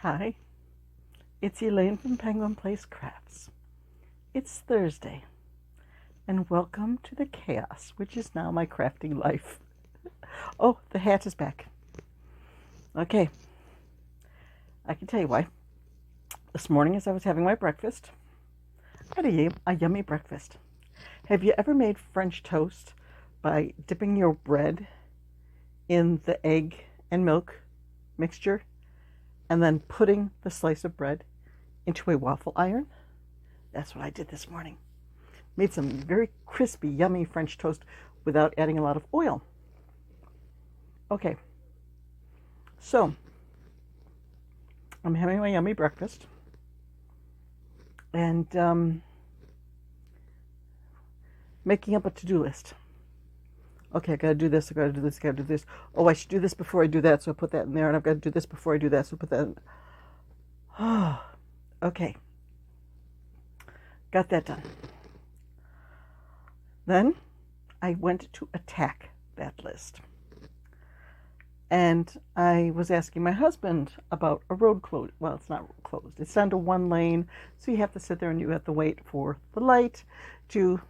Hi, it's Elaine from Penguin Place Crafts. It's Thursday, and welcome to the chaos, which is now my crafting life. Oh, the hat is back. Okay, I can tell you why. This morning as I was having my breakfast, I had a yummy breakfast. Have you ever made French toast by dipping your bread in the egg and milk mixture and then putting the slice of bread into a waffle iron? That's what I did this morning. Made some very crispy, yummy French toast without adding a lot of oil. Okay, so I'm having my yummy breakfast and making up a to-do list. Okay, I gotta do this, I gotta do this, I gotta do this. Oh, I should do this before I do that, so I put that in there, and I've got to do this before I do that, so I put that in. Oh, okay. Got that done. Then I went to attack that list. And I was asking my husband about a road closed. Well, it's not closed. It's down to one lane, so you have to sit there and you have to wait for the light to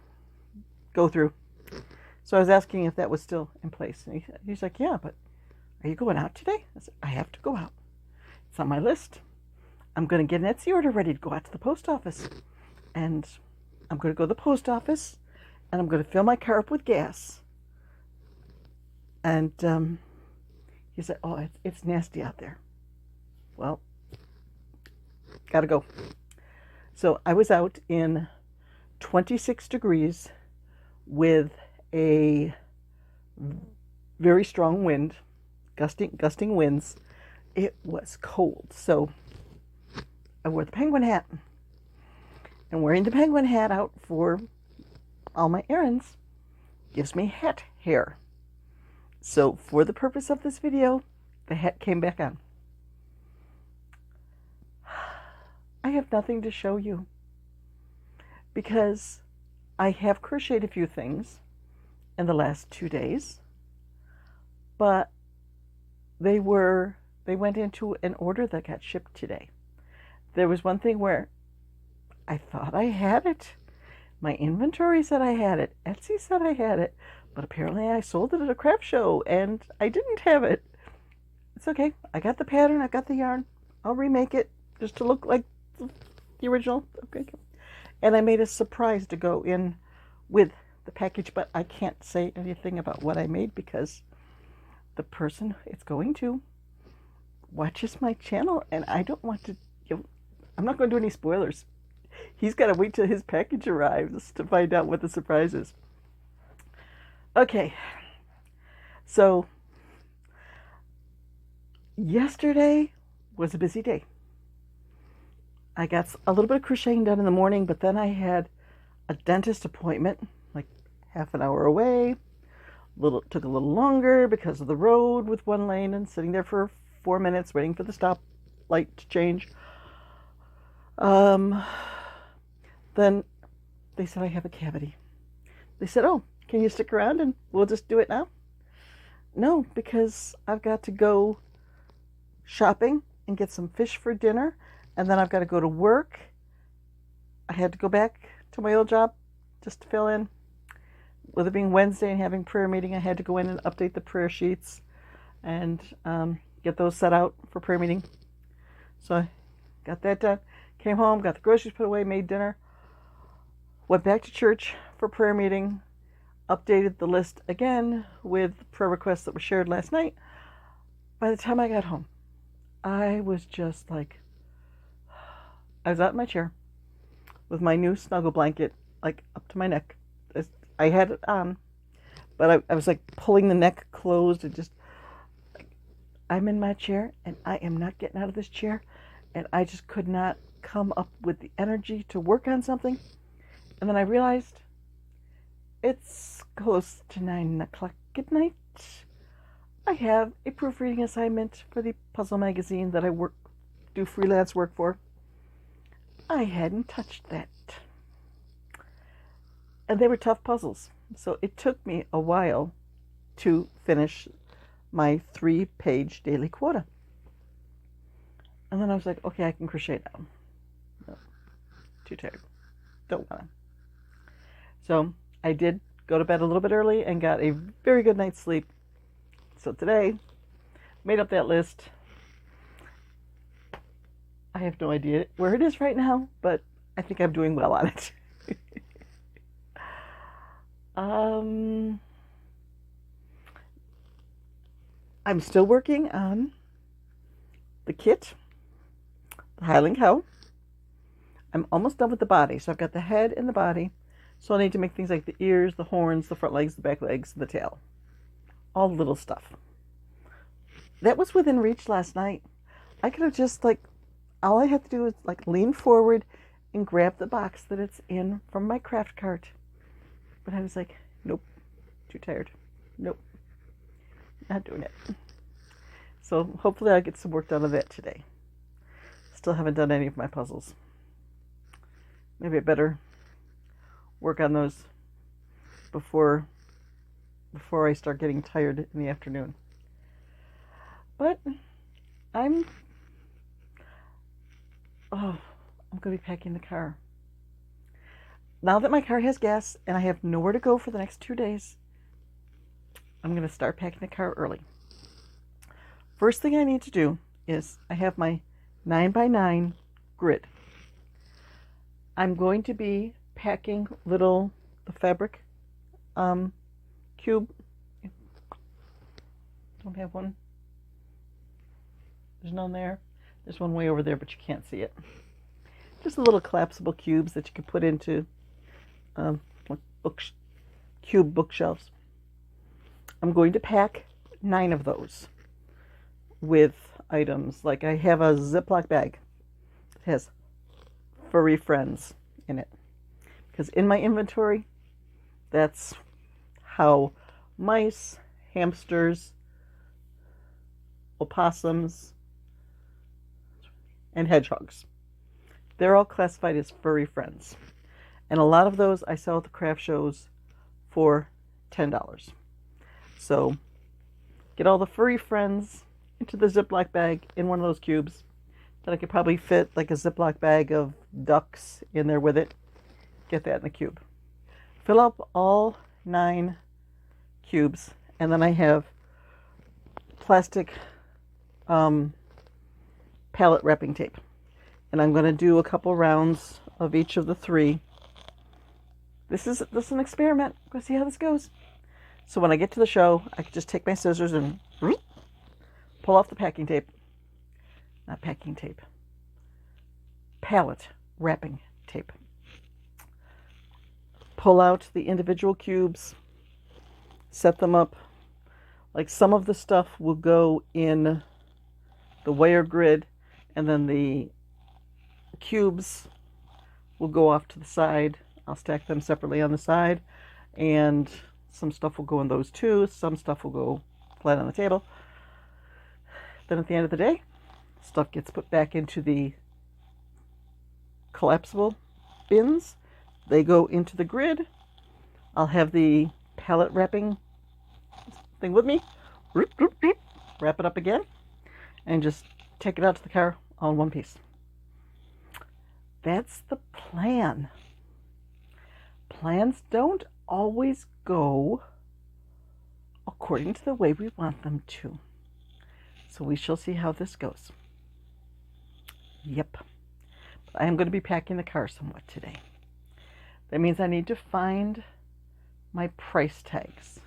go through. So I was asking if that was still in place. And he's like, yeah, but are you going out today? I said, I have to go out. It's on my list. I'm going to get an Etsy order ready to go out to the post office. And I'm going to go to the post office, and I'm going to fill my car up with gas. And he said, oh, it's nasty out there. Well, got to go. So I was out in 26 degrees with a very strong wind, gusting winds. It was cold, so I wore the penguin hat. And wearing the penguin hat out for all my errands gives me hat hair. So for the purpose of this video, the hat came back on. I have nothing to show you because I have crocheted a few things in the last 2 days, but they went into an order that got shipped today. There was one thing where I thought I had it. My inventory said I had it. Etsy said I had it, but apparently I sold it at a craft show and I didn't have it. It's okay. I got the pattern. I got the yarn. I'll remake it just to look like the original. Okay. And I made a surprise to go in with the package, but I can't say anything about what I made because the person it's going to watches my channel, and I don't want to, I'm not going to do any spoilers. He's got to wait till his package arrives to find out what the surprise is. Okay, so yesterday was a busy day. I got a little bit of crocheting done in the morning, but then I had a dentist appointment like half an hour away. Took a little longer because of the road with one lane and sitting there for 4 minutes waiting for the stop light to change. Then they said I have a cavity. They said, oh, can you stick around and we'll just do it now? No, because I've got to go shopping and get some fish for dinner, and then I've got to go to work. I had to go back to my old job just to fill in. With it being Wednesday and having prayer meeting, I had to go in and update the prayer sheets and get those set out for prayer meeting. So I got that done. Came home, got the groceries put away, made dinner. Went back to church for prayer meeting. Updated the list again with prayer requests that were shared last night. By the time I got home, I was just like, I was out in my chair with my new snuggle blanket like up to my neck. I had it on, but I was like pulling the neck closed and just, I'm in my chair and I am not getting out of this chair, and I just could not come up with the energy to work on something. And then I realized it's close to 9 o'clock at night. I have a proofreading assignment for the puzzle magazine that I do freelance work for. I hadn't touched that. And they were tough puzzles. So it took me a while to finish my 3-page daily quota. And then I was like, okay, I can crochet now. No, too tired. Don't want to. So I did go to bed a little bit early and got a very good night's sleep. So today, made up that list. I have no idea where it is right now, but I think I'm doing well on it. I'm still working on the kit, the highland cow. I'm almost done with the body. So I've got the head and the body. So I need to make things like the ears, the horns, the front legs, the back legs, and the tail. All little stuff. That was within reach last night. I could have just all I had to do is lean forward and grab the box that it's in from my craft cart. But I was like, nope, too tired. Nope, not doing it. So hopefully I'll get some work done on that today. Still haven't done any of my puzzles. Maybe I better work on those before I start getting tired in the afternoon. But I'm going to be packing the car. Now that my car has gas and I have nowhere to go for the next 2 days, I'm going to start packing the car early. First thing I need to do is I have my 9x9 grid. I'm going to be packing the fabric cube. Don't have one. There's none there. There's one way over there, but you can't see it. Just the little collapsible cubes that you can put into cube bookshelves. I'm going to pack 9 of those with items. Like I have a Ziploc bag that has furry friends in it. Because in my inventory, that's how mice, hamsters, opossums, and hedgehogs. They're all classified as furry friends. And a lot of those I sell at the craft shows for $10. So get all the furry friends into the Ziploc bag in one of those cubes. Then I could probably fit like a Ziploc bag of ducks in there with it. Get that in the cube. Fill up all 9 cubes. And then I have plastic pallet wrapping tape. And I'm going to do a couple rounds of each of the 3. This is an experiment. I'm going to see how this goes. So when I get to the show, I can just take my scissors and pull off the packing tape. Not packing tape. Pallet wrapping tape. Pull out the individual cubes. Set them up. Like some of the stuff will go in the wire grid, and then the cubes will go off to the side. I'll stack them separately on the side, and some stuff will go in those too. Some stuff will go flat on the table. Then at the end of the day, stuff gets put back into the collapsible bins. They go into the grid. I'll have the pallet wrapping thing with me. Wrap it up again, and just take it out to the car all in one piece. That's the plan. Plans don't always go according to the way we want them to. So we shall see how this goes. Yep. But I am going to be packing the car somewhat today. That means I need to find my price tags.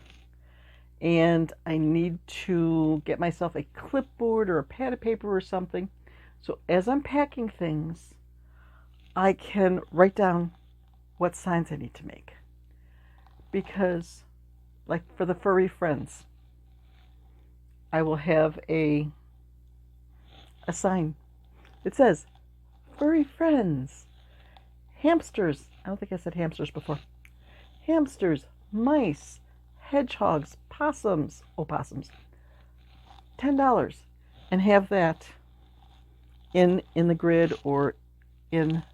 And I need to get myself a clipboard or a pad of paper or something. So as I'm packing things, I can write down what signs I need to make. Because, like for the furry friends, I will have a sign that says, furry friends, hamsters. I don't think I said hamsters before. Hamsters, mice, hedgehogs, opossums, $10, and have that in the grid or in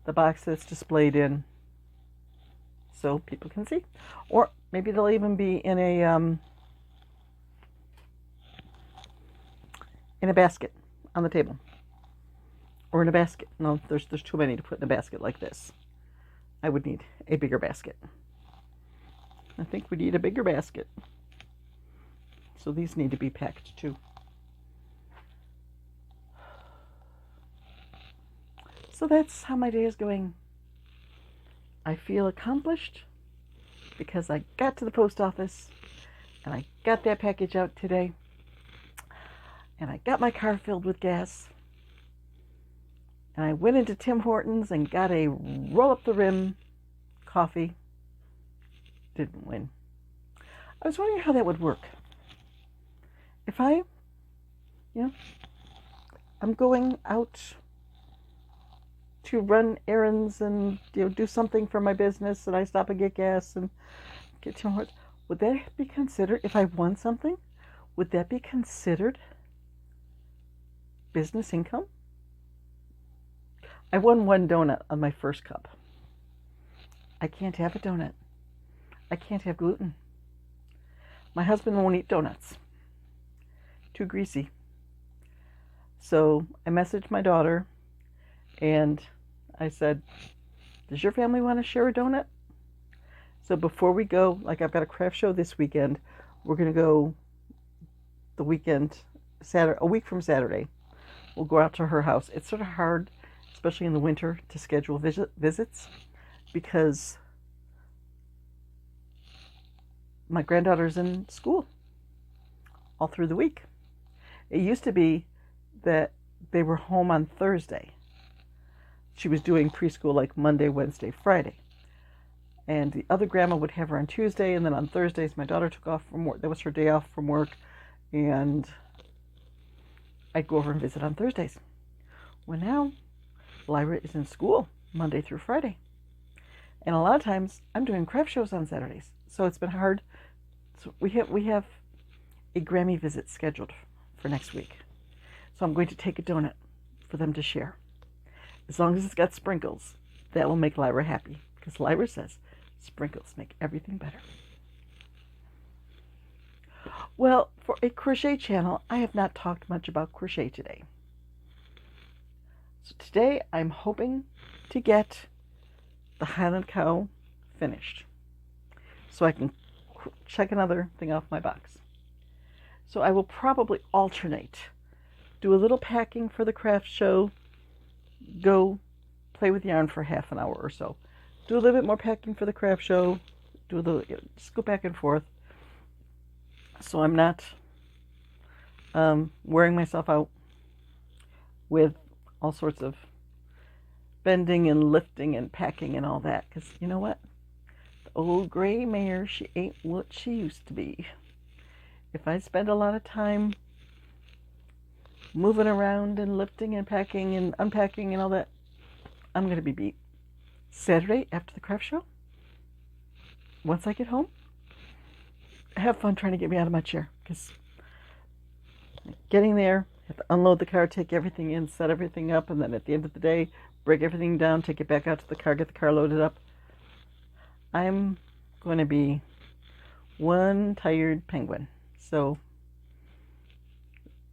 the box that's displayed in, so people can see. Or maybe they'll even be in a basket on the table. or in a basket. No, there's too many to put in a basket like this. I would need a bigger basket. I think we need a bigger basket. So these need to be packed too. So that's how my day is going. I feel accomplished because I got to the post office and I got that package out today. And I got my car filled with gas. And I went into Tim Hortons and got a roll up the rim coffee. Didn't win. I was wondering how that would work. If I'm going out to run errands and do something for my business, and I stop and get gas and get Tim Hortons, would that be considered, if I won something, would that be considered business income? I won one donut on my first cup. I can't have a donut. I can't have gluten. My husband won't eat donuts. Too greasy. So I messaged my daughter and I said, does your family want to share a donut? So before we go, like I've got a craft show this weekend, we're going to go the weekend, Saturday, a week from Saturday. We'll go out to her house. It's sort of hard, especially in the winter, to schedule visits because my granddaughter's in school all through the week. It used to be that they were home on Thursday. She was doing preschool like Monday, Wednesday, Friday. And the other grandma would have her on Tuesday, and then on Thursdays my daughter took off from work. That was her day off from work, and I'd go over and visit on Thursdays. Well, now Lyra is in school Monday through Friday. And a lot of times I'm doing craft shows on Saturdays. So it's been hard. So we have a Grammy visit scheduled for next week. So I'm going to take a donut for them to share. As long as it's got sprinkles, that will make Lyra happy. Because Lyra says sprinkles make everything better. Well, for a crochet channel, I have not talked much about crochet today. So today I'm hoping to get the Highland cow finished so I can check another thing off my box. So I will probably alternate. Do a little packing for the craft show, go play with yarn for half an hour or so. Do a little bit more packing for the craft show, do a little, just go back and forth. So I'm not wearing myself out with all sorts of bending and lifting and packing and all that. Because you know what? The old gray mare, she ain't what she used to be. If I spend a lot of time moving around and lifting and packing and unpacking and all that, I'm going to be beat. Saturday after the craft show, once I get home, have fun trying to get me out of my chair, because getting there, have to unload the car, take everything in, set everything up, and then at the end of the day, break everything down, take it back out to the car, get the car loaded up. I'm going to be one tired penguin. So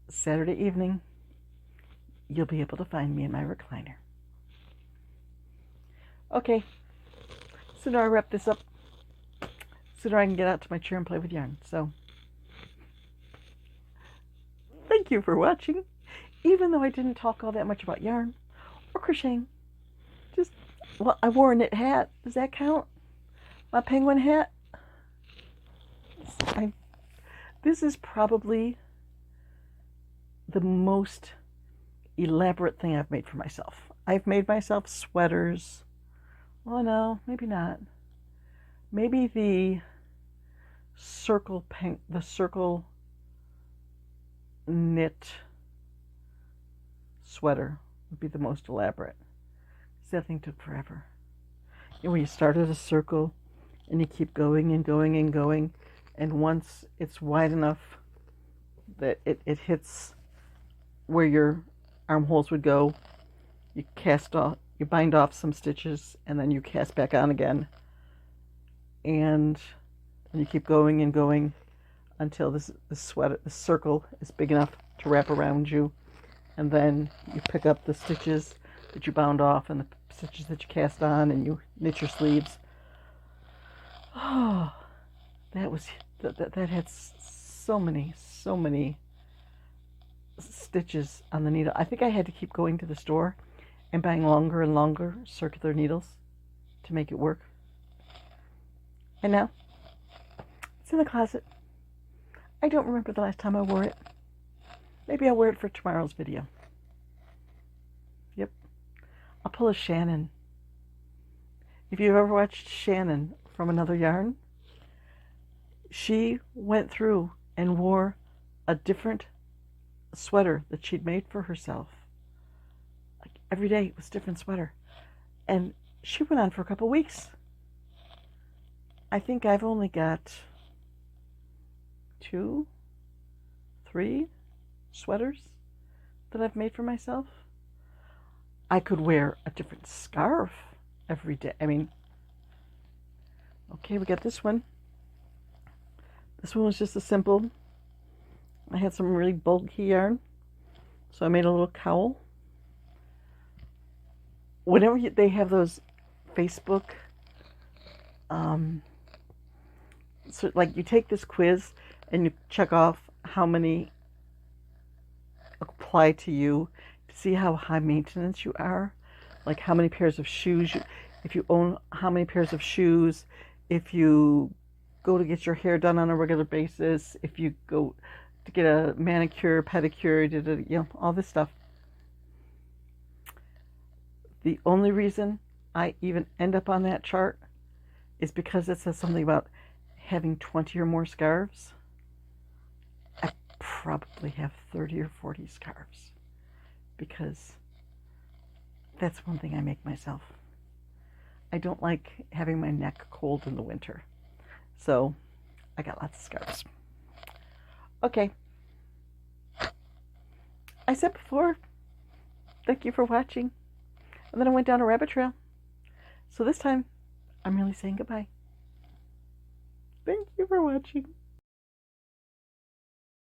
Saturday evening, you'll be able to find me in my recliner. Okay, sooner I wrap this up, sooner I can get out to my chair and play with yarn. So, thank you for watching. Even though I didn't talk all that much about yarn or crocheting, just, well, I wore a knit hat. Does that count? My penguin hat? This is probably the most elaborate thing I've made for myself. I've made myself sweaters. Oh no, maybe not. Maybe the circle knit sweater would be the most elaborate. That thing took forever. You know, when you start at a circle and you keep going and going and going, and once it's wide enough that it hits where your armholes would go, you bind off some stitches, and then you cast back on again. And you keep going and going until the circle is big enough to wrap around you. and then you pick up the stitches that you bound off and the stitches that you cast on, and you knit your sleeves. Oh, that had so many stitches on the needle. I think I had to keep going to the store and buying longer and longer circular needles to make it work. And now it's in the closet. I don't remember the last time I wore it. Maybe I'll wear it for tomorrow's video. Yep. I'll pull a Shannon. If you've ever watched Shannon from Another Yarn, she went through and wore a different sweater that she'd made for herself. Like every day it was a different sweater. And she went on for a couple weeks. I think I've only got 2, 3 sweaters that I've made for myself. I could wear a different scarf every day. I mean, okay, we got this one. This one was just a simple. I had some really bulky yarn, so I made a little cowl. Whenever they have those Facebook, so like you take this quiz and you check off how many apply to you to see how high maintenance you are, like how many pairs of shoes if you own, how many pairs of shoes, if you go to get your hair done on a regular basis, if you go to get a manicure, pedicure, all this stuff. The only reason I even end up on that chart is because it says something about having 20 or more scarves. I probably have 30 or 40 scarves because that's one thing I make myself. I don't like having my neck cold in the winter. So I got lots of scarves. Okay. I said before, thank you for watching. And then I went down a rabbit trail. So this time, I'm really saying goodbye. Thank you for watching.